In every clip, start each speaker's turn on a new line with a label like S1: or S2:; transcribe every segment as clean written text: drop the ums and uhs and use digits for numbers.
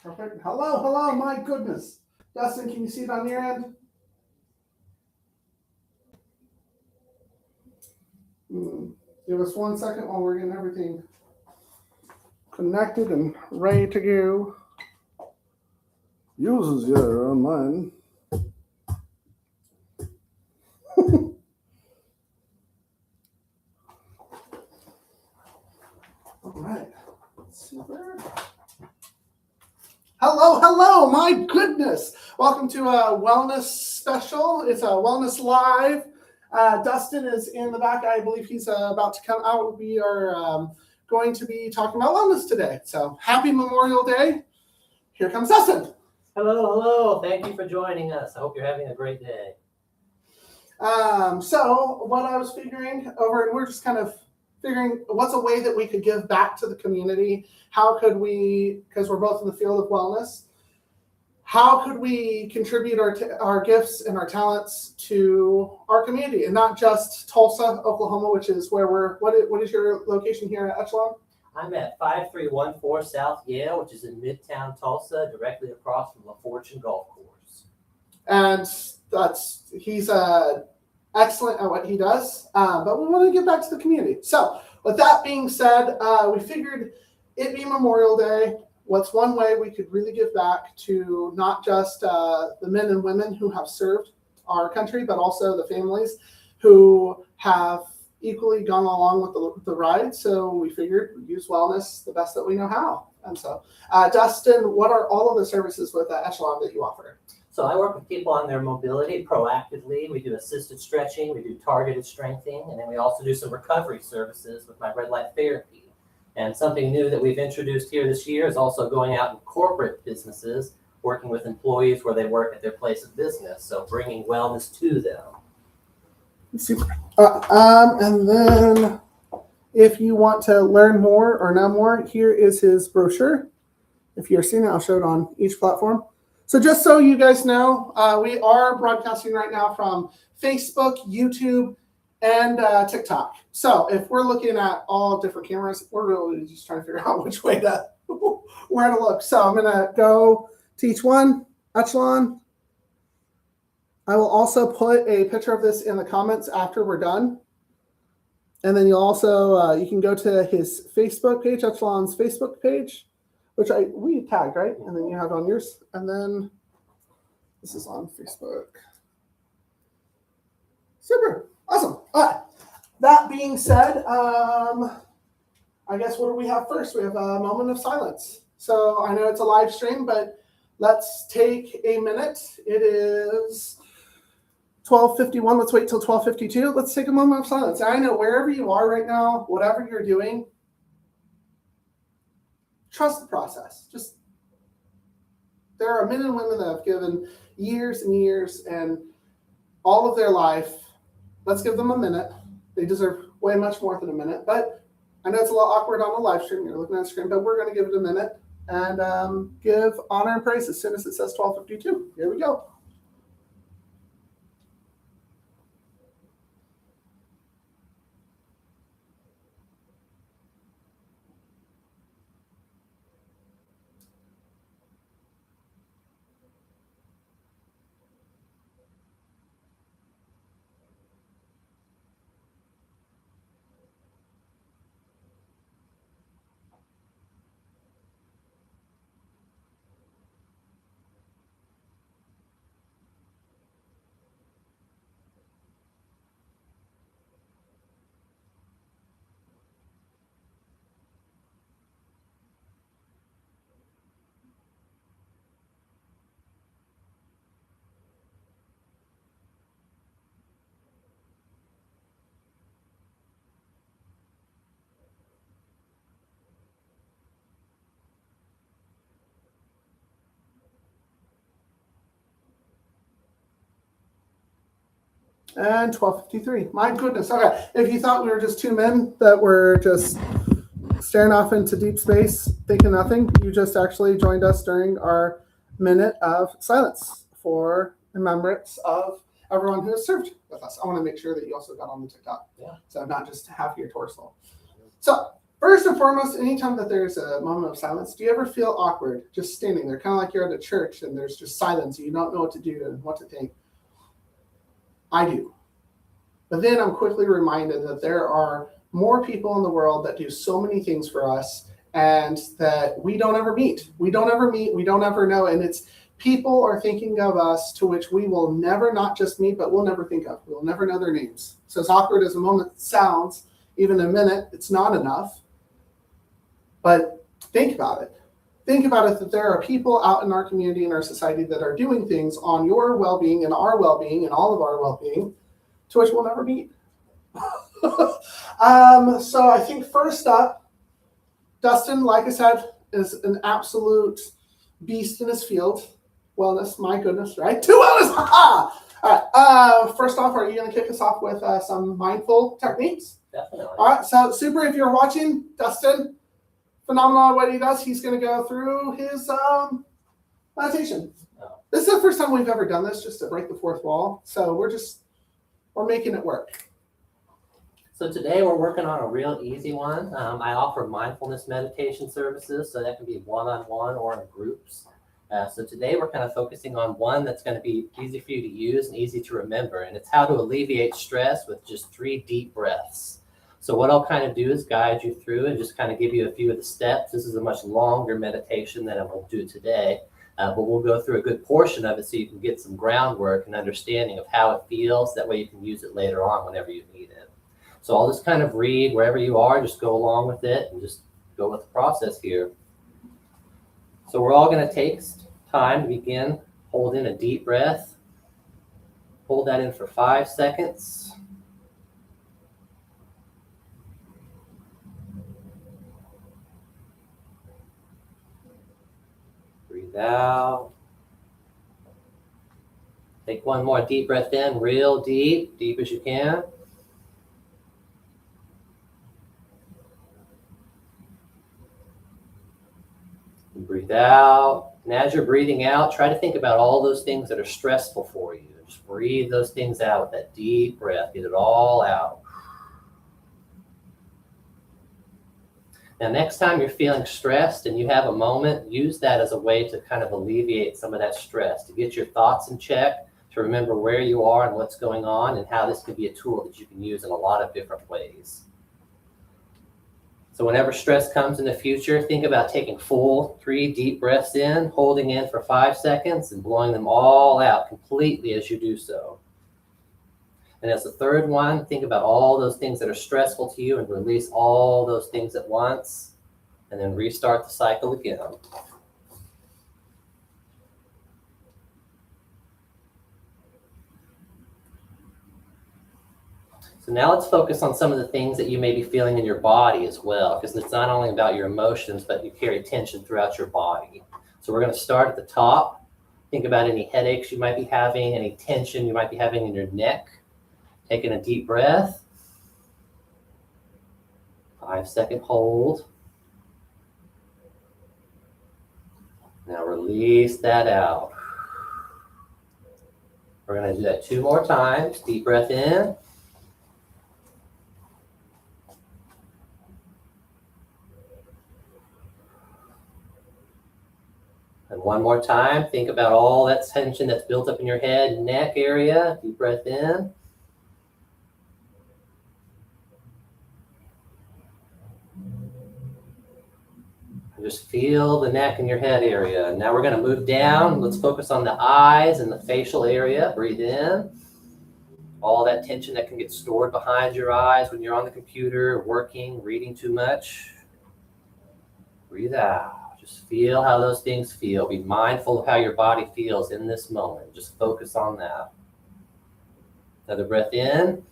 S1: Perfect. Hello, my goodness. Dustin, can you see it on your end? Give us 1 second while we're getting everything connected and ready to go. Yours is here on mine. All right. Super. Hello, my goodness. Welcome to a wellness special. It's a wellness live. Dustin is in the back. I believe he's about to come out. We are going to be talking about wellness today. So happy Memorial Day. Here comes Dustin.
S2: Hello. Thank you for joining us. I hope you're having a great day.
S1: So what I was figuring over, and we're just kind of figuring what's a way that we could give back to the community. How could we, because we're both in the field of wellness, how could we contribute our gifts and our talents to our community, and not just Tulsa, Oklahoma, which is where we're, what is your location here at Echelon?
S2: I'm at 5314 South Yale, which is in Midtown Tulsa, directly across from La Fortune Golf Course.
S1: And he's excellent at what he does, but we want to give back to the community. So with that being said, we figured it being Memorial Day, what's one way we could really give back to not just the men and women who have served our country, but also the families who have equally gone along with the ride. So we figured we'd use wellness the best that we know how. And so, Dustin, what are all of the services with Echelon that you offer?
S2: So I work with people on their mobility proactively. We do assisted stretching, we do targeted strengthening, and then we also do some recovery services with my red light therapy. And something new that we've introduced here this year is also going out in corporate businesses, working with employees where they work at their place of business. So bringing wellness to them.
S1: Super. And then if you want to learn more or know more, here is his brochure. If you're seeing it, I'll show it on each platform. So just so you guys know, we are broadcasting right now from Facebook, YouTube, and TikTok. So if we're looking at all different cameras, we're really just trying to figure out which way to, where to look. So I'm going to go to each one, Echelon. I will also put a picture of this in the comments after we're done. And then you'll also, you can go to his Facebook page, Echelon's Facebook page, which we tagged, right? And then you have it on yours. And then this is on Facebook. Super. Awesome. All right. That being said, I guess what do we have first? We have a moment of silence. So I know it's a live stream, but let's take a minute. It is 12:51. Let's wait till 12:52. Let's take a moment of silence. I know wherever you are right now, whatever you're doing, trust the process. Just, there are men and women that have given years and years and all of their life. Let's give them a minute. They deserve way much more than a minute. But I know it's a little awkward on the live stream. You're looking at the screen, but we're going to give it a minute and give honor and praise as soon as it says 12:52. Here we go. And 12:53. My goodness. Okay. If you thought we were just two men that were just staring off into deep space, thinking nothing, you just actually joined us during our minute of silence for remembrance of everyone who has served with us. I want to make sure that you also got on the TikTok.
S2: Yeah.
S1: So not just half your torso. So First and foremost, anytime that there's a moment of silence, do you ever feel awkward just standing there, kind of like you're at a church and there's just silence and you don't know what to do and what to think? I do. But then I'm quickly reminded that there are more people in the world that do so many things for us and that we don't ever meet. We don't ever meet. We don't ever know. And it's people are thinking of us to which we will never not just meet, but we'll never think of. We'll never know their names. So as awkward as a moment sounds, even a minute, it's not enough. But think about it. Think about it that there are people out in our community and our society that are doing things on your well-being and our well-being and all of our well-being to which we'll never meet. So I think first up, Dustin, like I said, is an absolute beast in his field. Wellness, my goodness, right? To wellness! All right. First off, are you going to kick us off with some mindful techniques?
S2: Definitely.
S1: All right. So super. If you're watching, Dustin, phenomenal at what he does. He's going to go through his meditation.
S2: Oh.
S1: This is the first time we've ever done this, just to break the fourth wall. So we're making it work.
S2: So today we're working on a real easy one. I offer mindfulness meditation services, so that can be one-on-one or in groups. So today we're kind of focusing on one that's going to be easy for you to use and easy to remember, and it's how to alleviate stress with just 3 deep breaths. So what I'll kind of do is guide you through and just kind of give you a few of the steps. This is a much longer meditation than I will do today, but we'll go through a good portion of it so you can get some groundwork and understanding of how it feels. That way you can use it later on whenever you need it. So I'll just kind of read wherever you are, just go along with it and just go with the process here. So we're all going to take time to begin. Hold in a deep breath. Hold that in for 5 seconds. Breathe out. Take one more deep breath in, real deep, deep as you can. And breathe out. And as you're breathing out, try to think about all those things that are stressful for you. Just breathe those things out with that deep breath. Get it all out. Now, next time you're feeling stressed and you have a moment, use that as a way to kind of alleviate some of that stress, to get your thoughts in check, to remember where you are and what's going on, and how this can be a tool that you can use in a lot of different ways. So whenever stress comes in the future, think about taking full 3 deep breaths in, holding in for 5 seconds, and blowing them all out completely as you do so. And as the third one, think about all those things that are stressful to you and release all those things at once, and then restart the cycle again. So now let's focus on some of the things that you may be feeling in your body as well, because it's not only about your emotions, but you carry tension throughout your body. So we're going to start at the top. Think about any headaches you might be having, any tension you might be having in your neck. Taking a deep breath. 5-second hold. Now release that out. We're going to do that 2 more times. Deep breath in. And 1 more time. Think about all that tension that's built up in your head, neck area. Deep breath in. Just feel the neck and your head area. Now we're going to move down. Let's focus on the eyes and the facial area. Breathe in. All that tension that can get stored behind your eyes when you're on the computer, working, reading too much. Breathe out. Just feel how those things feel. Be mindful of how your body feels in this moment. Just focus on that. Another breath in.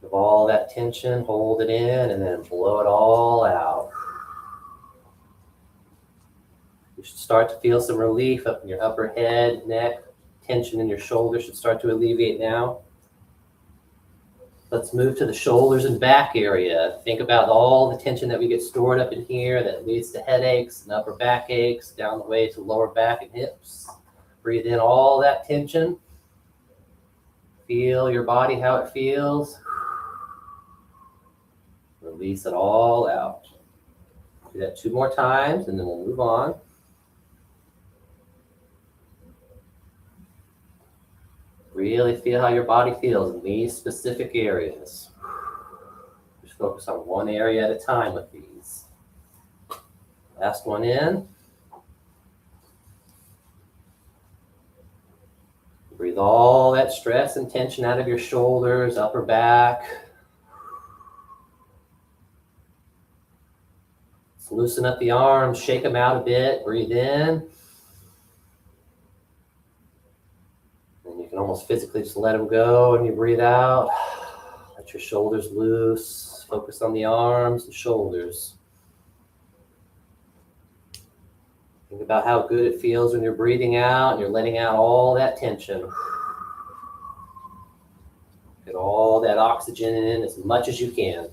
S2: Of all that tension, hold it in and then blow it all out. You should start to feel some relief up in your upper head, neck, tension in your shoulders should start to alleviate now. Let's move to the shoulders and back area. Think about all the tension that we get stored up in here that leads to headaches and upper back aches, down the way to lower back and hips. Breathe in all that tension. Feel your body, how it feels. Release it all out. Do that 2 more times, and then we'll move on. Really feel how your body feels in these specific areas. Just focus on one area at a time with these. Last one in. Breathe all that stress and tension out of your shoulders, upper back. Let's loosen up the arms, shake them out a bit. Breathe in. And you can almost physically just let them go when you breathe out. Let your shoulders loose. Focus on the arms and shoulders. Think about how good it feels when you're breathing out and you're letting out all that tension. Get all that oxygen in as much as you can.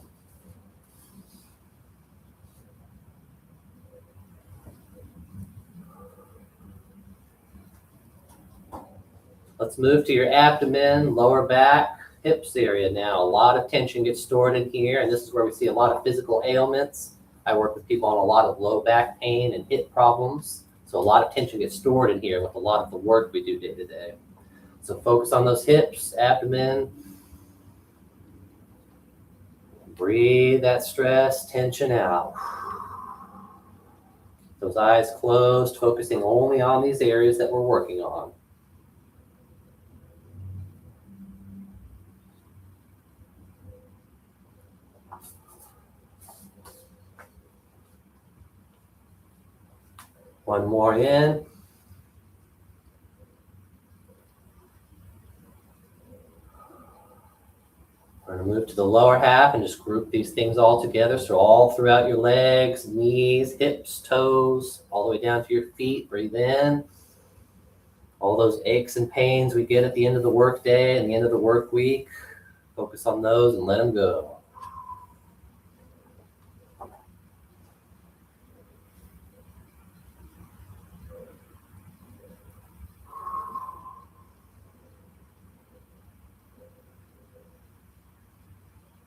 S2: Let's move to your abdomen, lower back, hips area now. A lot of tension gets stored in here, and this is where we see a lot of physical ailments. I work with people on a lot of low back pain and hip problems. So a lot of tension gets stored in here with a lot of the work we do day to day. So focus on those hips, abdomen. Breathe that stress, tension out. Those eyes closed, focusing only on these areas that we're working on. One more in. We're going to move to the lower half and just group these things all together. So all throughout your legs, knees, hips, toes, all the way down to your feet. Breathe in. All those aches and pains we get at the end of the work day and the end of the work week, focus on those and let them go.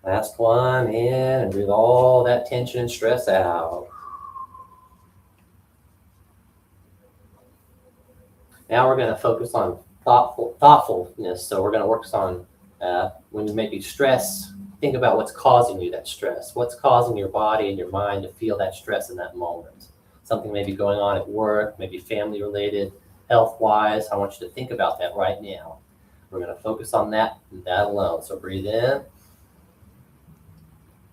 S2: Last one in, and breathe all that tension and stress out. Now we're going to focus on thoughtfulness. So we're going to work on when you maybe stress, think about what's causing you that stress. What's causing your body and your mind to feel that stress in that moment? Something maybe going on at work, maybe family related, health-wise. I want you to think about that right now. We're going to focus on that and that alone. So breathe in.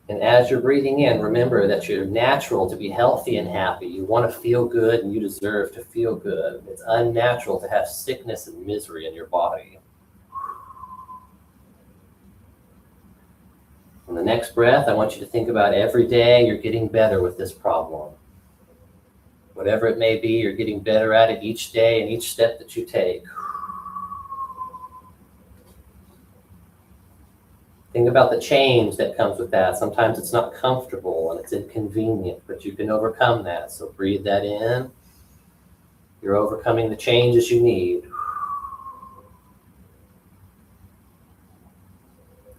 S2: And as you're breathing in, remember that you're natural to be healthy and happy. You want to feel good and you deserve to feel good. It's unnatural to have sickness and misery in your body. On the next breath, I want you to think about every day you're getting better with this problem. Whatever it may be, you're getting better at it each day and each step that you take. Think about the change that comes with that. Sometimes it's not comfortable and it's inconvenient, but you can overcome that. So breathe that in. You're overcoming the changes you need.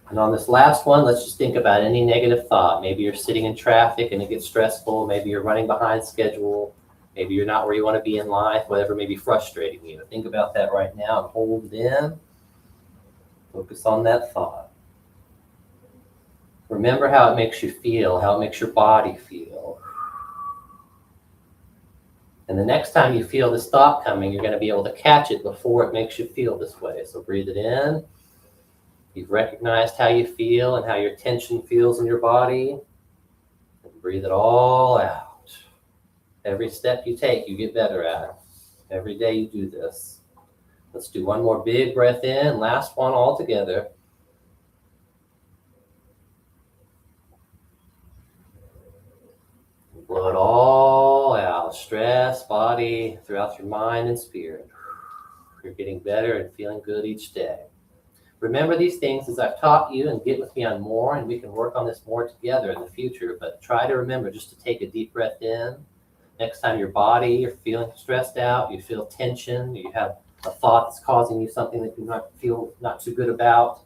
S2: And on this last one, let's just think about any negative thought. Maybe you're sitting in traffic and it gets stressful. Maybe you're running behind schedule. Maybe you're not where you want to be in life, whatever may be frustrating you. Think about that right now and hold it in. Focus on that thought. Remember how it makes you feel, how it makes your body feel. And the next time you feel this thought coming, you're going to be able to catch it before it makes you feel this way. So breathe it in. You've recognized how you feel and how your tension feels in your body. And breathe it all out. Every step you take, you get better at. Every day you do this. Let's do one more big breath in. Last one all together. Blow it all out. Stress, body, throughout your mind and spirit. You're getting better and feeling good each day. Remember these things as I've taught you and get with me on more, and we can work on this more together in the future. But try to remember just to take a deep breath in. Next time your body, you're feeling stressed out, you feel tension, you have a thought that's causing you something that you feel not too good about,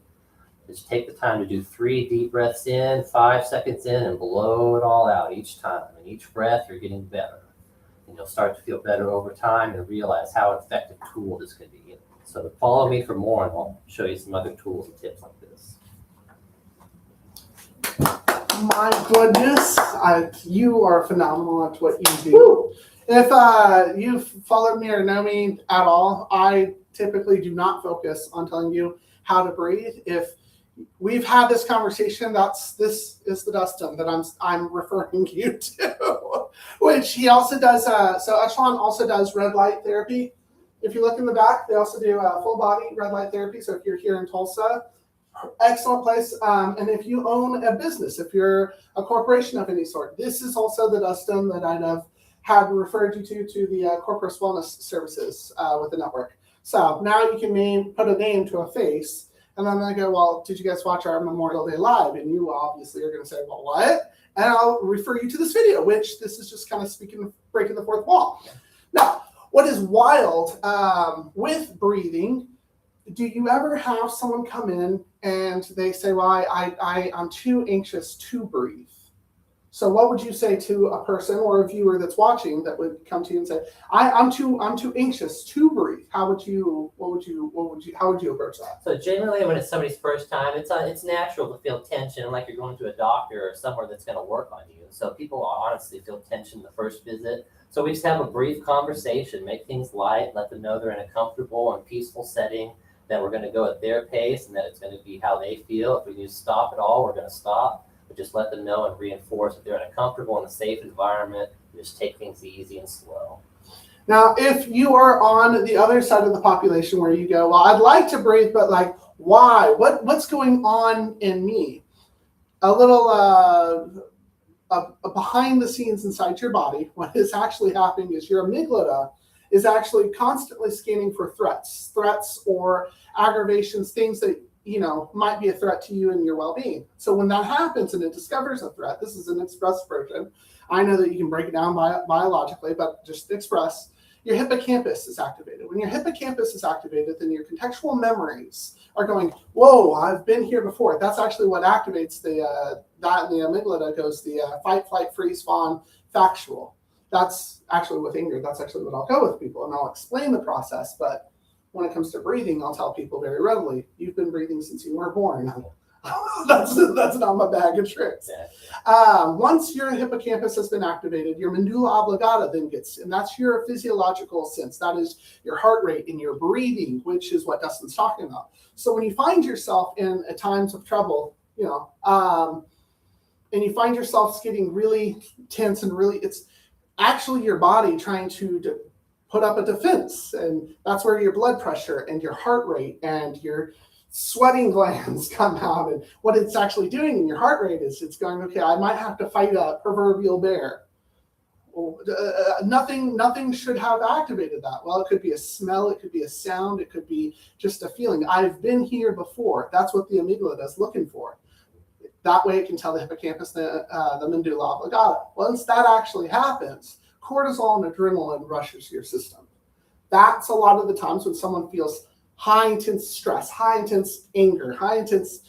S2: is take the time to do 3 deep breaths in, 5 seconds in, and blow it all out each time. And each breath, you're getting better. And you'll start to feel better over time and realize how effective tool this can be. So follow me for more, and I'll show you some other tools and tips like this.
S1: My goodness, you are phenomenal at what you do. If you've followed me or know me at all, I typically do not focus on telling you how to breathe. If we've had this conversation, this is the Dustin that I'm referring you to, which he also does. So Echelon also does red light therapy. If you look in the back, they also do full body red light therapy. So if you're here in Tulsa, excellent place. And if you own a business, if you're a corporation of any sort, this is also the Dustin that I'd have had referred you to the corporate wellness services with the network. So now you can put a name to a face. And then they go, well, did you guys watch our Memorial Day Live? And you obviously are going to say, well, what? And I'll refer you to this video, which this is just kind of breaking the fourth wall. Now, what is wild with breathing, do you ever have someone come in and they say, well, I'm too anxious to breathe? So what would you say to a person or a viewer that's watching that would come to you and say, I'm too anxious to breathe? How would you approach that?
S2: So generally when it's somebody's first time, it's natural to feel tension, like you're going to a doctor or somewhere that's going to work on you. So people honestly feel tension the first visit. So we just have a brief conversation, make things light, let them know they're in a comfortable and peaceful setting, that we're going to go at their pace and that it's going to be how they feel. If we need to stop at all, we're going to stop. But just let them know and reinforce that they're in a comfortable and a safe environment. Just take things easy and slow.
S1: Now, if you are on the other side of the population where you go, well, I'd like to breathe, but like, why? What's going on in me? A little behind the scenes inside your body, what is actually happening is your amygdala is actually constantly scanning for threats or aggravations, things that might be a threat to you and your well-being. So when that happens and it discovers a threat, this is an express version. I know that you can break it down biologically, but just express. Your hippocampus is activated. When your hippocampus is activated, then your contextual memories are going, whoa, I've been here before. That's actually what activates that in the amygdala goes the fight, flight, freeze, fawn, factual. That's actually with anger. That's actually what I'll go with people, and I'll explain the process. But when it comes to breathing, I'll tell people very readily, you've been breathing since you were born. That's not my bag of tricks. Once your hippocampus has been activated, your medulla oblongata then gets, and that's your physiological sense. That is your heart rate and your breathing, which is what Dustin's talking about. So when you find yourself in times of trouble, and you find yourself getting really tense and really, it's actually your body trying to put up a defense. And that's where your blood pressure and your heart rate and your sweating glands come out. And what it's actually doing in your heart rate is it's going, okay, I might have to fight a proverbial bear. Well, nothing should have activated that. Well, it could be a smell, it could be a sound, it could be just a feeling. I've been here before. That's what the amygdala is looking for. That way it can tell the hippocampus, the medulla oblongata. Once that actually happens, cortisol and adrenaline rushes your system. That's a lot of the times when someone feels high intense stress, high intense anger, high intense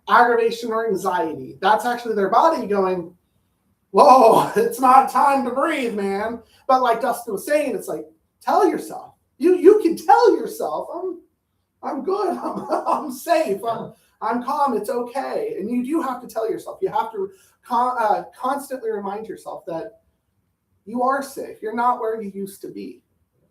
S1: aggravation or anxiety. That's actually their body going, whoa, it's not time to breathe, man. But like Dustin was saying, it's like, tell yourself. You can tell yourself, I'm good, I'm safe, I'm calm, it's okay. And you do have to tell yourself. You have to constantly remind yourself that you are safe. You're not where you used to be,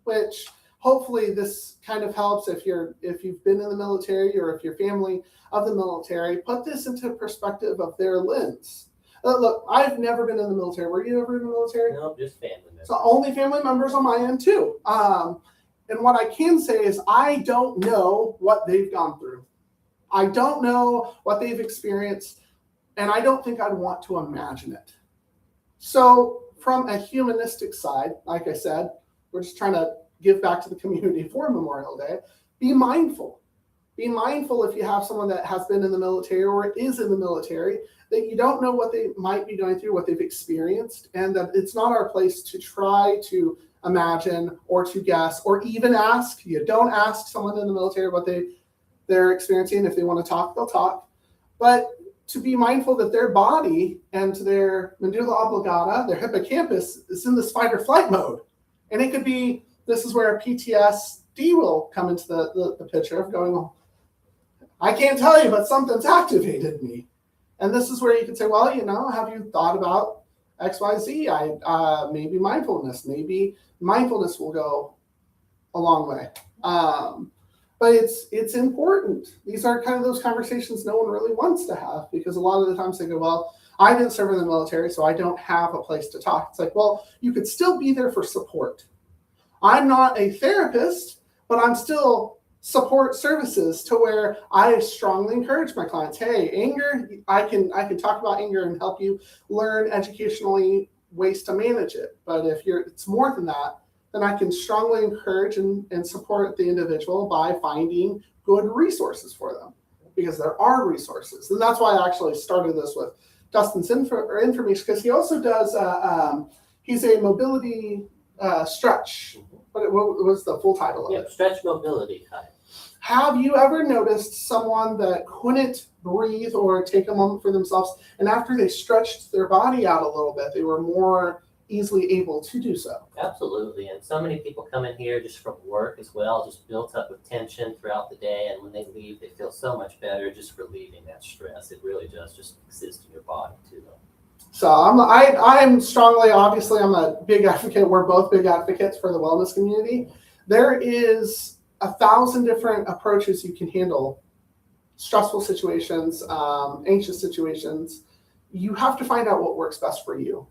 S1: which hopefully this kind of helps if you've been in the military or if you're family of the military. Put this into perspective of their lens. Look, I've never been in the military. Were you ever in the military?
S2: No, just family members.
S1: So only family members on my end too. And what I can say is I don't know what they've gone through. I don't know what they've experienced, and I don't think I'd want to imagine it. So from a humanistic side, like I said, we're just trying to give back to the community for Memorial Day. Be mindful. Be mindful if you have someone that has been in the military or is in the military, that you don't know what they might be going through, what they've experienced, and that it's not our place to try to imagine or to guess or even ask. You don't ask someone in the military what they're experiencing. If they want to talk, they'll talk. but to be mindful that their body and their medulla oblongata, their hippocampus, is in this fight or flight mode. And it could be, this is where PTSD will come into the picture of going, well, I can't tell you, but something's activated me. And this is where you could say, well, have you thought about XYZ? Maybe mindfulness. Maybe mindfulness will go a long way. But it's important. These are kind of those conversations no one really wants to have, because a lot of the times they go, well, I didn't serve in the military, so I don't have a place to talk. It's like, well, you could still be there for support. I'm not a therapist, but I'm still support services to where I strongly encourage my clients, hey, anger, I can talk about anger and help you learn educationally ways to manage it. But if it's more than that, then I can strongly encourage and support the individual by finding good resources for them, because there are resources. And that's why I actually started this with Dustin's information, because he also does, he's a mobility stretch. What was the full title of it?
S2: Stretch mobility type.
S1: Have you ever noticed someone that couldn't breathe or take a moment for themselves, and after they stretched their body out a little bit, they were more easily able to do so?
S2: Absolutely. And so many people come in here just from work as well, just built up with tension throughout the day. And when they leave, they feel so much better just relieving that stress. It really does just exist in your body too.
S1: So I'm strongly, obviously, I'm a big advocate. We're both big advocates for the wellness community. There is 1,000 different approaches you can handle stressful situations, anxious situations. You have to find out what works best for you.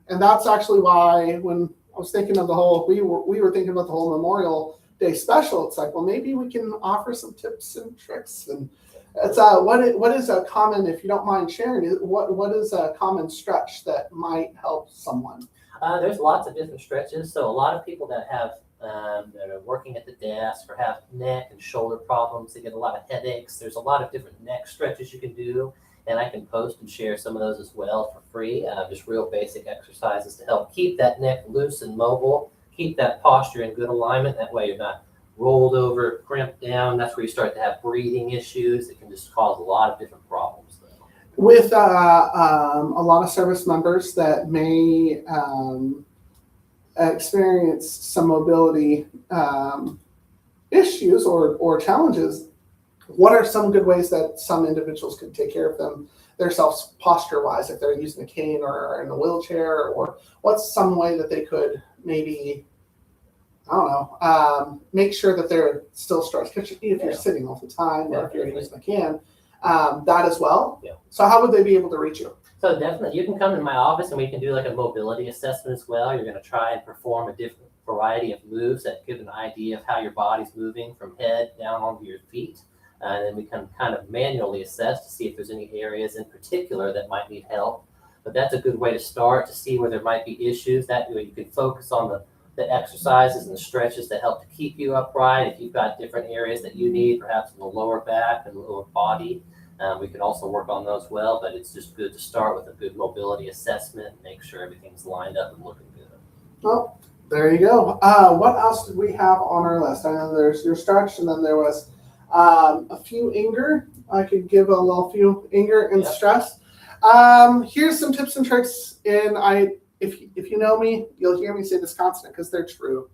S1: And that's actually why when I was thinking of we were thinking about the whole Memorial Day special, it's like, well, maybe we can offer some tips and tricks. And it's what is a common, if you don't mind sharing, what is a common stretch that might help someone?
S2: There's lots of different stretches. So a lot of people that have that are working at the desk or have neck and shoulder problems, they get a lot of headaches. There's a lot of different neck stretches you can do. And I can post and share some of those as well for free. Just real basic exercises to help keep that neck loose and mobile, keep that posture in good alignment. That way you're not rolled over, crimped down. That's where you start to have breathing issues. It can just cause a lot of different problems.
S1: With a lot of service members that may experience some mobility issues or challenges, what are some good ways that some individuals could take care of themselves posture-wise, if they're using a cane or in a wheelchair, or what's some way that they could maybe, I don't know, make sure that they're still stretched? Because if you're sitting all the time, or if you're using a can, that as well.
S2: Yeah.
S1: So how would they be able to reach you?
S2: So definitely, you can come in my office and we can do like a mobility assessment as well. You're going to try and perform a different variety of moves that give an idea of how your body's moving from head down onto your feet. And then we can kind of manually assess to see if there's any areas in particular that might need help. But that's a good way to start to see where there might be issues. That way you can focus on the exercises and the stretches that help to keep you upright. If you've got different areas that you need, perhaps in the lower back and the lower body, we can also work on those well. But it's just good to start with a good mobility assessment and make sure everything's lined up and looking good.
S1: Well, there you go. What else did we have on our list? I know there's your stretch, and then there was a few anger. I could give a little few anger and stress. Here's some tips and tricks. And if you know me, you'll hear me say this constant because they're true.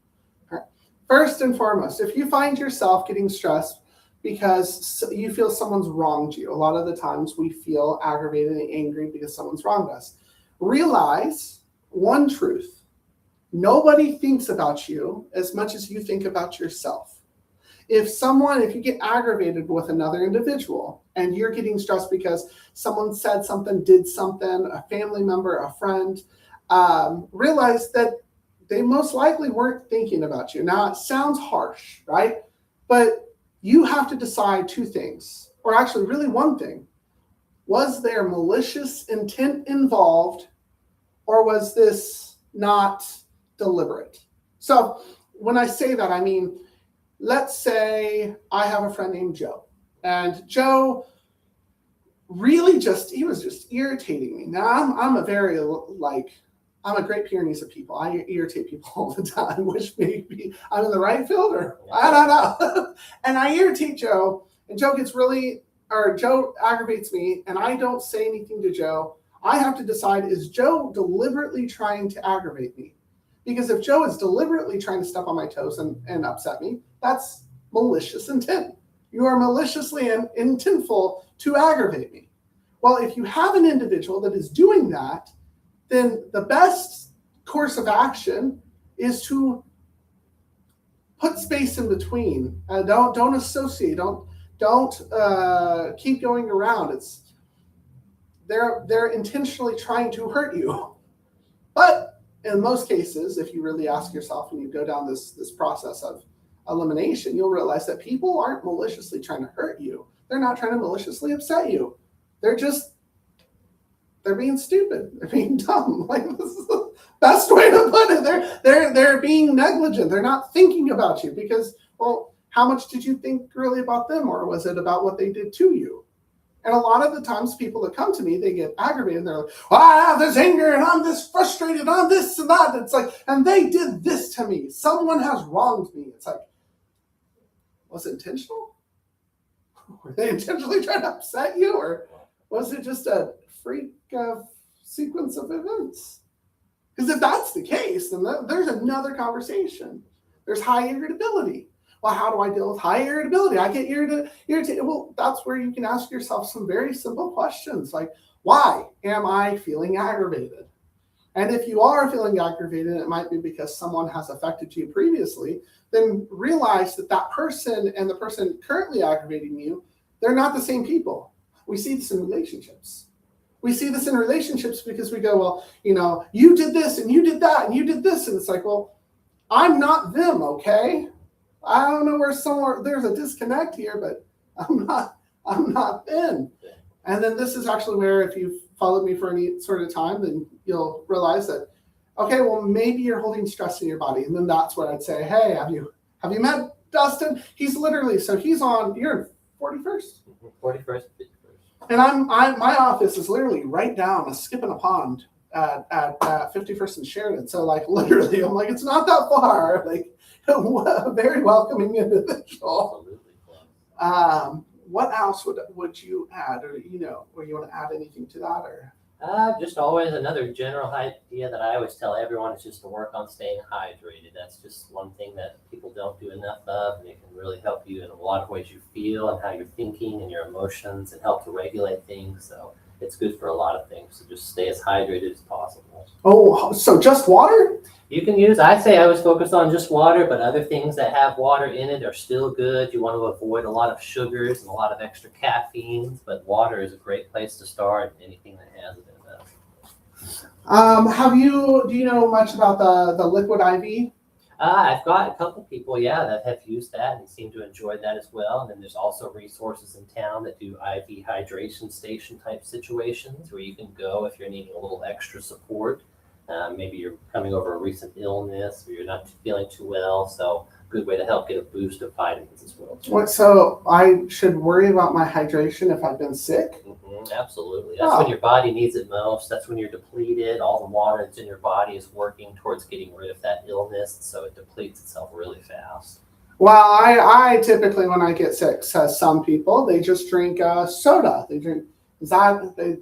S1: First and foremost, if you find yourself getting stressed because you feel someone's wronged you, a lot of the times we feel aggravated and angry because someone's wronged us. Realize one truth. Nobody thinks about you as much as you think about yourself. If you get aggravated with another individual and you're getting stressed because someone said something, did something, a family member, a friend, realize that they most likely weren't thinking about you. Now, it sounds harsh, right? But you have to decide two things, or actually really one thing. Was there malicious intent involved, or was this not deliberate? So when I say that, I mean, let's say I have a friend named Joe, and Joe really he was just irritating me. Now I'm a great Pyrenees of people. I irritate people all the time, which maybe I'm in the right field, or I don't know. And I irritate Joe, and Joe gets really or Joe aggravates me and I don't say anything to Joe, I have to decide, is Joe deliberately trying to aggravate me? Because if Joe is deliberately trying to step on my toes and upset me, that's malicious intent. You are maliciously intentful to aggravate me. Well, if you have an individual that is doing that, then the best course of action is to put space in between. Don't associate. Don't keep going around. They're intentionally trying to hurt you. But in most cases, if you really ask yourself and you go down this process of elimination, you'll realize that people aren't maliciously trying to hurt you. They're not trying to maliciously upset you. They're being stupid. They're being dumb. Like, this is the best way to put it. They're being negligent. They're not thinking about you because, well, how much did you think really about them, or was it about what they did to you? And a lot of the times people that come to me, they get aggravated and they're like, well, I have this anger and I'm this frustrated, I'm this and that. It's like, and they did this to me. Someone has wronged me. It's like, was it intentional? Were they intentionally trying to upset you? Or was it just a freak sequence of events? Because if that's the case, then there's another conversation. There's high irritability. Well, how do I deal with high irritability? I get irritated. Well, that's where you can ask yourself some very simple questions like, why am I feeling aggravated? And if you are feeling aggravated, it might be because someone has affected you previously, then realize that person and the person currently aggravating you, they're not the same people. We see this in relationships. We see this in relationships because we go, well, you did this and you did that and you did this. And it's like, well, I'm not them, okay? I don't know where there's a disconnect here, but I'm not them. And then this is actually where, if you've followed me for any sort of time, then you'll realize that, okay, well, maybe you're holding stress in your body. And then that's where I'd say, hey, have you met Dustin? He's on, you're in 41st?
S2: 41st.
S1: And my office is literally right down a skip in a pond at 51st and Sheridan. So like literally, I'm like, it's not that far. Like, a very welcoming individual. What else would you add, or or you want to add anything to that, or?
S2: Just always another general idea that I always tell everyone is just to work on staying hydrated. That's just one thing that people don't do enough of, and it can really help you in a lot of ways you feel and how you're thinking and your emotions, and help to regulate things. So it's good for a lot of things. So just stay as hydrated as possible.
S1: Oh, so just water?
S2: You can I say I was focused on just water, but other things that have water in it are still good. You want to avoid a lot of sugars and a lot of extra caffeine, but water is a great place to start, anything that has it in it.
S1: Do you know much about the liquid IV?
S2: I've got a couple people, that have used that and seem to enjoy that as well. And then there's also resources in town that do IV hydration station type situations where you can go if you're needing a little extra support. Maybe you're coming over a recent illness or you're not feeling too well. So good way to help get a boost of vitamins as well.
S1: So I should worry about my hydration if I've been sick?
S2: Absolutely. That's when your body needs it most. That's when you're depleted. All the water that's in your body is working towards getting rid of that illness. So it depletes itself really fast.
S1: Well, I typically, when I get sick, says some people, they just drink soda. They drink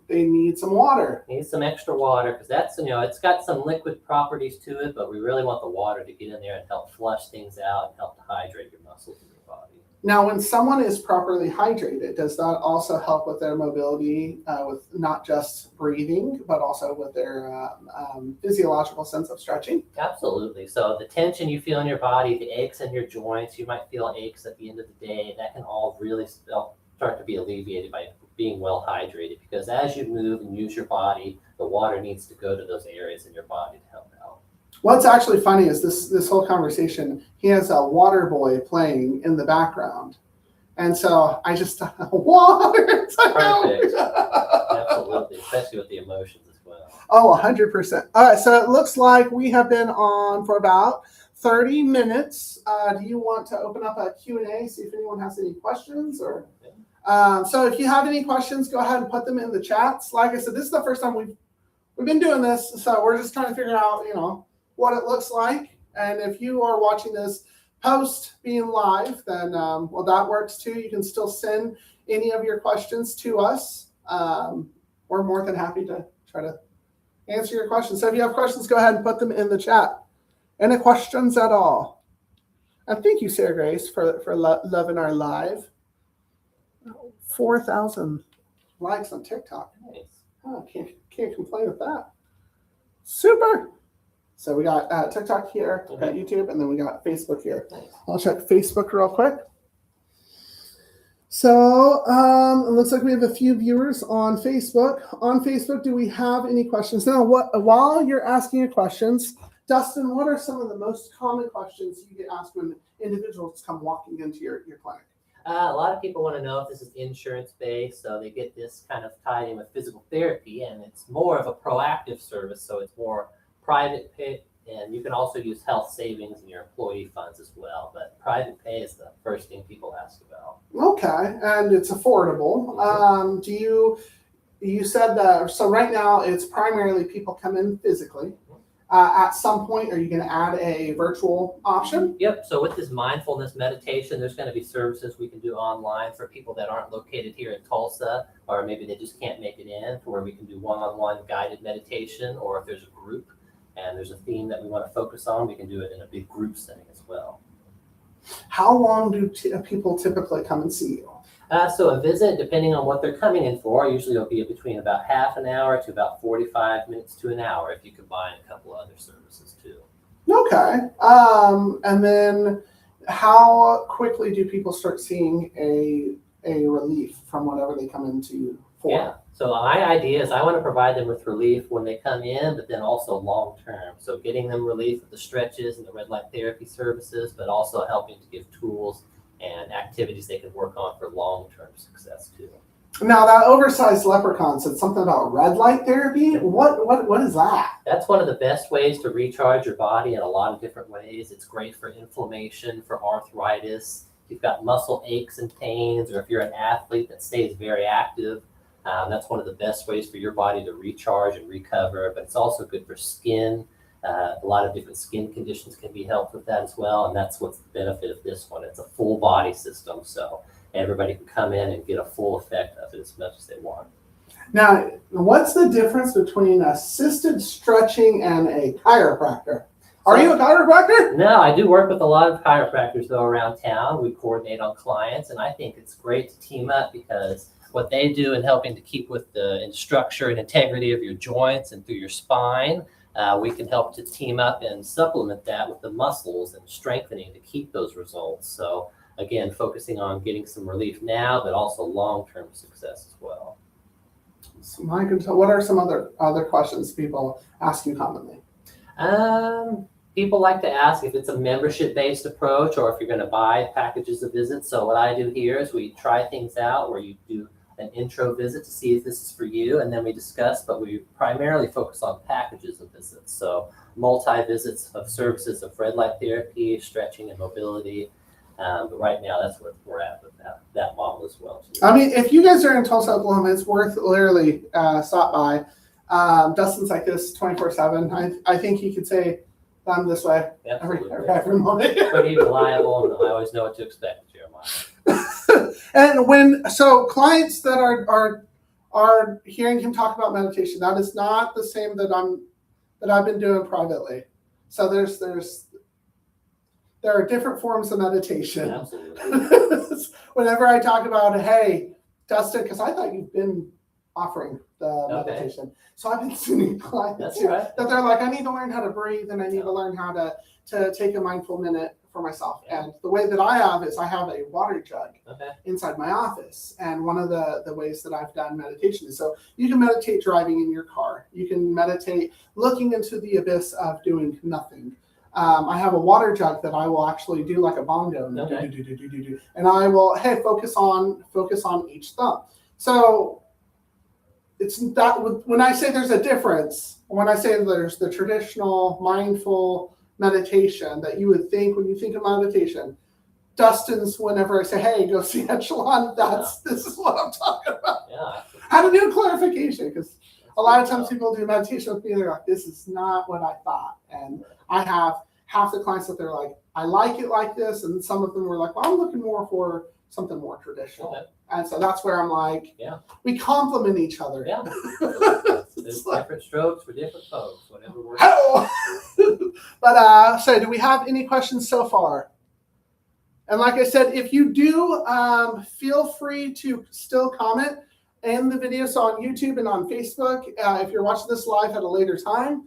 S1: they need some water.
S2: Need some extra water because that's, it's got some liquid properties to it, but we really want the water to get in there and help flush things out and help to hydrate your muscles in your body.
S1: Now, when someone is properly hydrated, does that also help with their mobility, with not just breathing, but also with their physiological sense of stretching?
S2: Absolutely. So the tension you feel in your body, the aches in your joints, you might feel aches at the end of the day, that can all really start to be alleviated by being well hydrated, because as you move and use your body, the water needs to go to those areas in your body to help out.
S1: What's actually funny is this whole conversation, he has a water boy playing in the background. And so I just, water! It's like,
S2: perfect. Absolutely, especially with the emotions as well.
S1: Oh, 100%. All right, so it looks like we have been on for about 30 minutes. Do you want to open up a Q&A, see if anyone has any questions? Or so if you have any questions, go ahead and put them in the chats. Like I said, this is the first time we've been doing this, so we're just trying to figure out, what it looks like. And if you are watching this post being live, then well, that works too. You can still send any of your questions to us. We're more than happy to try to answer your questions. So if you have questions, go ahead and put them in the chat. Any questions at all? And thank you, Sarah Grace, for loving our live. 4,000 likes on TikTok.
S2: Nice.
S1: Oh, can't complain with that. Super. So we got TikTok here, we got YouTube, and then we got Facebook here.
S2: Nice.
S1: I'll check Facebook real quick. So it looks like we have a few viewers on Facebook. On Facebook, do we have any questions? Now, while you're asking your questions, Dustin, what are some of the most common questions you get asked when individuals come walking into your clinic?
S2: A lot of people want to know if this is insurance-based, so they get this kind of tied in with physical therapy, and it's more of a proactive service, so it's more private pay, and you can also use health savings in your employee funds as well, but private pay is the first thing people ask about.
S1: Okay, and it's affordable. You said that, so right now it's primarily people come in physically. At some point, are you going to add a virtual option?
S2: Yep, so with this mindfulness meditation, there's going to be services we can do online for people that aren't located here in Tulsa, or maybe they just can't make it in, to where we can do one-on-one guided meditation, or if there's a group and there's a theme that we want to focus on, we can do it in a big group setting as well.
S1: How long do people typically come and see you?
S2: So a visit, depending on what they're coming in for, usually it'll be between about half an hour to about 45 minutes to an hour if you combine a couple other services too.
S1: Okay. And then how quickly do people start seeing a relief from whatever they come into you for?
S2: Yeah. So my idea is I want to provide them with relief when they come in, but then also long term. So getting them relief with the stretches and the red light therapy services, but also helping to give tools and activities they can work on for long-term success too.
S1: Now that oversized leprechaun said something about red light therapy. What is that?
S2: That's one of the best ways to recharge your body in a lot of different ways. It's great for inflammation, for arthritis. If you've got muscle aches and pains, or if you're an athlete that stays very active, that's one of the best ways for your body to recharge and recover. But it's also good for skin. A lot of different skin conditions can be helped with that as well, and that's what's the benefit of this one. It's a full body system, so everybody can come in and get a full effect of it as much as they want.
S1: Now, what's the difference between assisted stretching and a chiropractor? Are you a chiropractor?
S2: No, I do work with a lot of chiropractors though around town. We coordinate on clients, and I think it's great to team up because what they do in helping to keep with the structure and integrity of your joints and through your spine, we can help to team up and supplement that with the muscles and strengthening to keep those results. So again, focusing on getting some relief now, but also long-term success as well.
S1: So what are some other questions people ask you commonly?
S2: People like to ask if it's a membership-based approach or if you're going to buy packages of visits. So what I do here is we try things out where you do an intro visit to see if this is for you, and then we discuss, but we primarily focus on packages of visits. So multi-visits of services of red light therapy, stretching, and mobility. But right now, that's where we're at with that model as well.
S1: I mean, if you guys are in Tulsa, Oklahoma, it's worth literally stop by. Dustin's like this 24/7. I think he could say, I'm this way every moment.
S2: Pretty reliable, and I always know what to expect, Jeremiah.
S1: And so clients that are hearing him talk about meditation, that is not the same that I've been doing privately. So there are different forms of meditation.
S2: Absolutely.
S1: Whenever I talk about, hey, Dustin, because I thought you've been offering the meditation. So I've been seeing clients that they're like, I need to learn how to breathe and I need to learn how to take a mindful minute for myself. And the way that I have is I have a water jug inside my office. And one of the ways that I've done meditation is, so you can meditate driving in your car. You can meditate looking into the abyss of doing nothing. I have a water jug that I will actually do like a bongo, and I will focus on each thumb. So it's that when I say there's a difference, when I say there's the traditional mindful meditation that you would think when you think of meditation, Dustin's, whenever I say, hey, go see Echelon, this is what I'm talking about.
S2: Yeah.
S1: How to do clarification, because a lot of times people do meditation with me, they're like, this is not what I thought. And I have half the clients that they're like, I like it like this. And some of them were like, well, I'm looking more for something more traditional.
S2: Okay.
S1: And so that's where I'm like,
S2: Yeah.
S1: we complement each other.
S2: Yeah.
S1: It's
S2: There's
S1: like,
S2: different strokes for different folks, whatever works.
S1: "Hello!" But so do we have any questions so far? And like I said, if you do, feel free to still comment in the video. So on YouTube and on Facebook, if you're watching this live at a later time,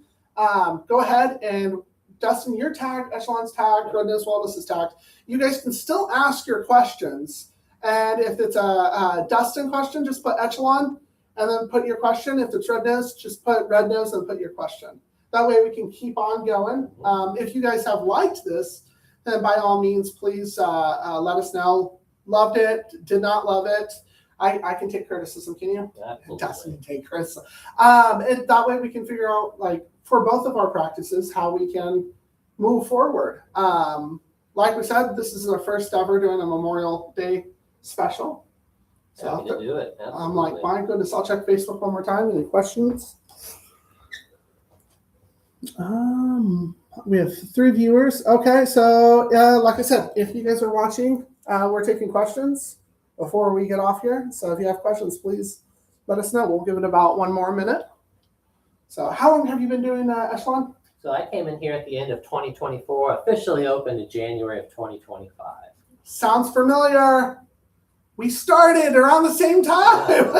S1: go ahead and Dustin, you're tagged, Echelon's tagged, Red Nose Wellness is tagged. You guys can still ask your questions. And if it's a Dustin question, just put Echelon and then put your question. If it's Red Nose, just put Red Nose and put your question. That way we can keep on going. If you guys have liked this, then by all means, please let us know. Loved it, did not love it. I can take criticism, can you?
S2: Absolutely.
S1: Dustin can take criticism. And that way we can figure out, like, for both of our practices, how we can move forward. Like we said, this is our first ever doing a Memorial Day special.
S2: Happy to do it.
S1: I'm like, my goodness, I'll check Facebook one more time. Any questions? We have 3 viewers. Okay, so like I said, if you guys are watching, we're taking questions before we get off here. So if you have questions, please let us know. We'll give it about 1 more minute. So how long have you been doing Echelon?
S2: So I came in here at the end of 2024, officially opened in January of 2025.
S1: Sounds familiar. We started around the same time,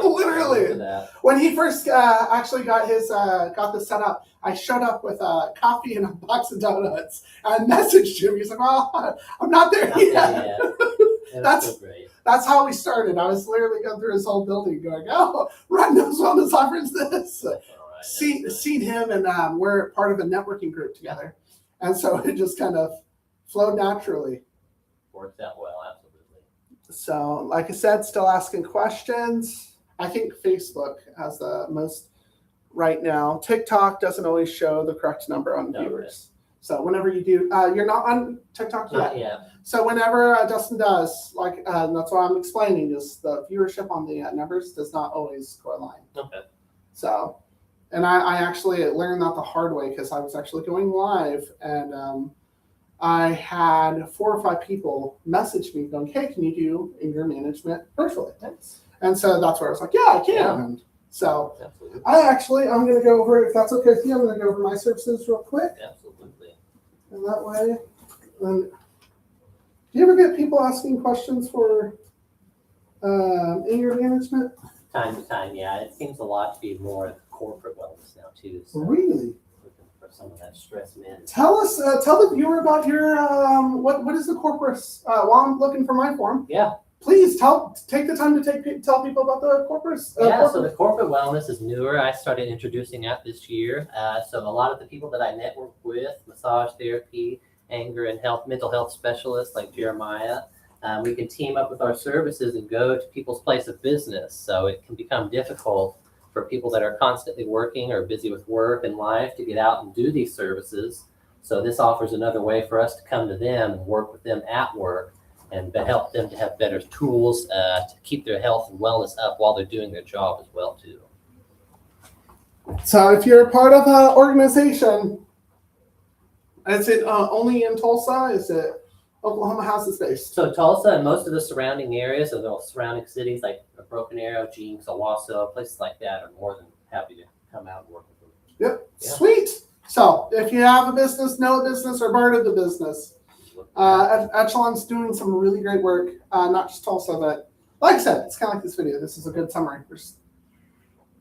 S1: literally. When he first actually got this set up, I showed up with coffee and a box of donuts and messaged him. He's like, "Well, I'm not there yet." That's so great. That's how we started. I was literally going through his whole building, going, "Oh, Red Nose Wellness offers this." Seen him, and we're part of a networking group together, and so it just kind of flowed naturally.
S2: Worked out well, absolutely.
S1: So, like I said, still asking questions. I think Facebook has the most right now. TikTok doesn't always show the correct number on viewers. So whenever you do, you're not on TikTok yet.
S2: Not yet.
S1: So whenever Dustin does, like that's what I'm explaining, is the viewership on the numbers does not always correlate.
S2: Okay.
S1: So, and I actually learned that the hard way because I was actually going live and I had 4 or 5 people message me going, "Hey, can you do anger management virtually?" And so that's where I was like, "Yeah, I can."
S2: Yeah.
S1: And so
S2: Absolutely.
S1: I'm going to go over, if that's okay with you, I'm going to go over my services real quick.
S2: Absolutely.
S1: And that way, do you ever get people asking questions for anger management?
S2: Time to time, yeah. It seems a lot to be more corporate wellness now too. So
S1: Really?
S2: looking for some of that stress management.
S1: Tell the viewer about your, what is the corporate, while I'm looking for my form.
S2: Yeah.
S1: Please take the time to tell people about the corporate.
S2: So the corporate wellness is newer. I started introducing that this year. So a lot of the people that I network with, massage therapy, anger and mental health specialists like Jeremiah, we can team up with our services and go to people's place of business. So it can become difficult for people that are constantly working or busy with work and life to get out and do these services. So this offers another way for us to come to them and work with them at work and help them to have better tools to keep their health and wellness up while they're doing their job as well too.
S1: So if you're a part of an organization, is it only in Tulsa? Is it Oklahoma? How's it based?
S2: So Tulsa and most of the surrounding areas, or the surrounding cities like Broken Arrow, Jinx, Owasso, places like that are more than happy to come out and work with them.
S1: Yep.
S2: Yeah.
S1: Sweet. So if you have a business, know a business, or part of the business, Echelon's doing some really great work, not just Tulsa, but like I said, it's kind of like this video. This is a good summary.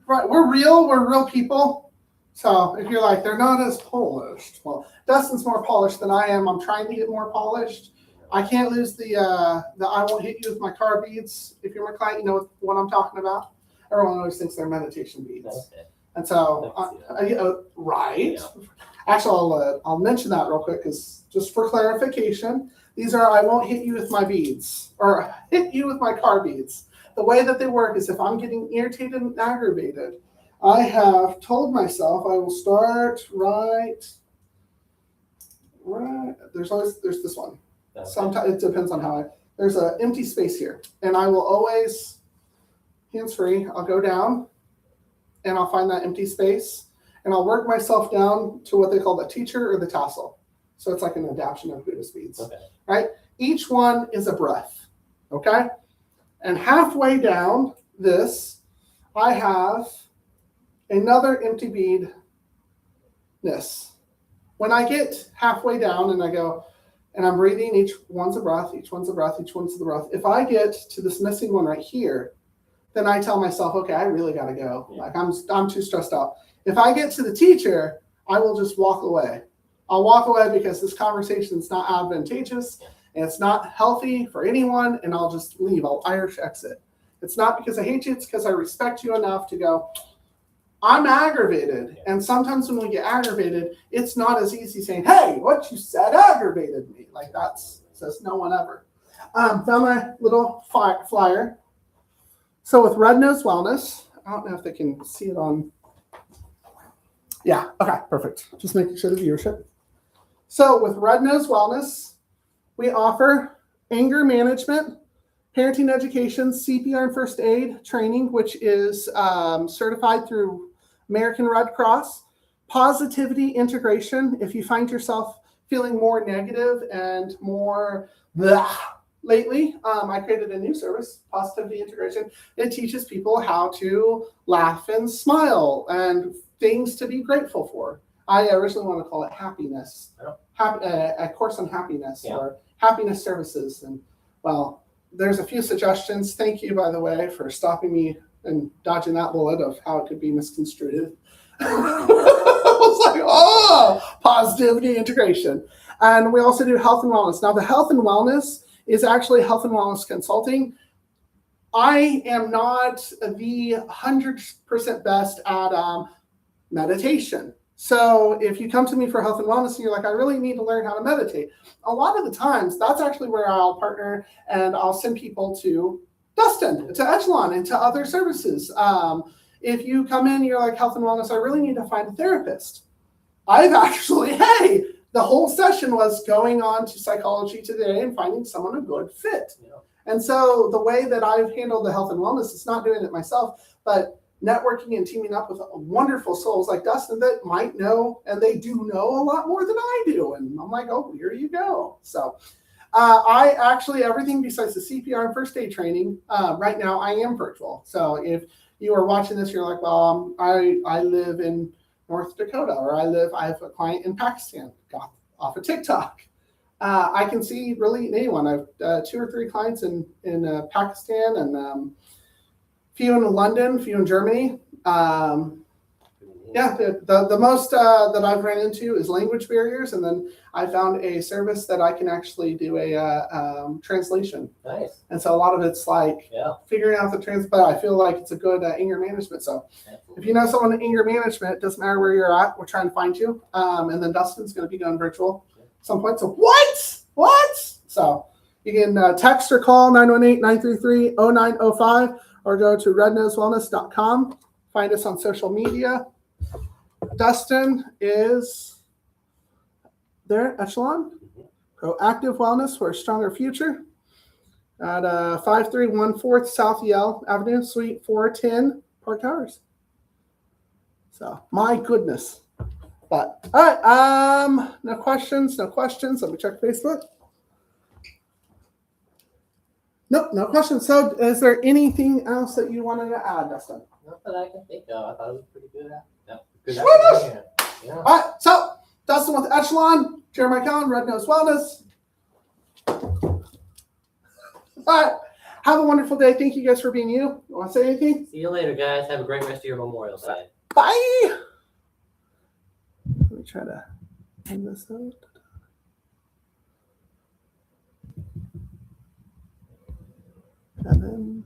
S1: We're real people. So if you're like, they're not as polished, well, Dustin's more polished than I am. I'm trying to get more polished. I can't lose the I won't hit you with my car beads. If you're my client, you know what I'm talking about. Everyone always thinks they're meditation beads.
S2: Okay.
S1: And so, right.
S2: Yeah.
S1: Actually, I'll mention that real quick because just for clarification, these are I won't hit you with my beads or hit you with my car beads. The way that they work is if I'm getting irritated and aggravated, I have told myself I will start right. There's this one.
S2: Okay.
S1: Sometimes it depends on how there's an empty space here, and I will always hands-free. I'll go down, and I'll find that empty space, and I'll work myself down to what they call the teacher or the tassel. So it's like an adaptation of Buddhist beads.
S2: Okay.
S1: Right? Each one is a breath. Okay? And halfway down this, I have another empty beadness. When I get halfway down and I go, and I'm breathing, each one's a breath, each one's a breath, each one's the breath. If I get to this missing one right here, then I tell myself, okay, I really got to go.
S2: Yeah.
S1: Like I'm too stressed out. If I get to the teacher, I will just walk away. I'll walk away because this conversation is not advantageous and it's not healthy for anyone, and I'll just leave. I'll Irish exit. It's not because I hate you, it's because I respect you enough to go, I'm aggravated. And sometimes when we get aggravated, it's not as easy saying, hey, what you said aggravated me. Like says no one ever. Found my little flyer. So with Red Nose Wellness, I don't know if they can see it on. Yeah, okay, perfect. Just making sure the viewership. So with Red Nose Wellness, we offer anger management, parenting education, CPR and first aid training, which is certified through American Red Cross, positivity integration. If you find yourself feeling more negative and more blah lately, I created a new service, positivity integration. It teaches people how to laugh and smile and things to be grateful for. I originally want to call it happiness, a course on happiness, or happiness services. And well, there's a few suggestions. Thank you, by the way, for stopping me and dodging that bullet of how it could be misconstrued. I was like, oh, positivity integration. And we also do health and wellness. Now, the health and wellness is actually health and wellness consulting. I am not the 100% best at meditation. So if you come to me for health and wellness and you're like, I really need to learn how to meditate, a lot of the times that's actually where I'll partner and I'll send people to Dustin, to Echelon, and to other services. If you come in, you're like, health and wellness, I really need to find a therapist. I've actually, the whole session was going on to Psychology Today and finding someone a good fit. Yeah. And so the way that I've handled the health and wellness, it's not doing it myself, but networking and teaming up with wonderful souls like Dustin that might know, and they do know a lot more than I do. And I'm like, oh, here you go. So I actually, everything besides the CPR and first aid training, right now I am virtual. So if you are watching this, you're like, well, I live in North Dakota, or I have a client in Pakistan, got off of TikTok. I can see really anyone. I have 2 or 3 clients in Pakistan, and few in London, few in Germany. The most that I've ran into is language barriers, and then I found a service that I can actually do a translation.
S2: Nice.
S1: And so a lot of it's like figuring out the but I feel like it's a good anger management. So if you know someone in anger management, it doesn't matter where you're at, we're trying to find you. And then Dustin's going to be going virtual at some point. So what? So you can text or call 918-933-0905 or go to rednosewellness.com. Find us on social media. Dustin is there at Echelon. Proactive Wellness for a Stronger Future at 5314 South Yale Avenue, Suite 410, Park Towers. So, my goodness. But, all right, no questions. Let me check Facebook. Nope, no questions. So, is there anything else that you wanted to add, Dustin?
S2: Not that I can think of. I thought it was pretty good. Yeah.
S1: All right, so Dustin with Echelon, Jeremiah Cowan, Red Nose Wellness. All right, have a wonderful day. Thank you guys for being you. You want to say anything?
S2: See you later, guys. Have a great rest of your Memorial Day.
S1: Bye. Let me try to end this out. And then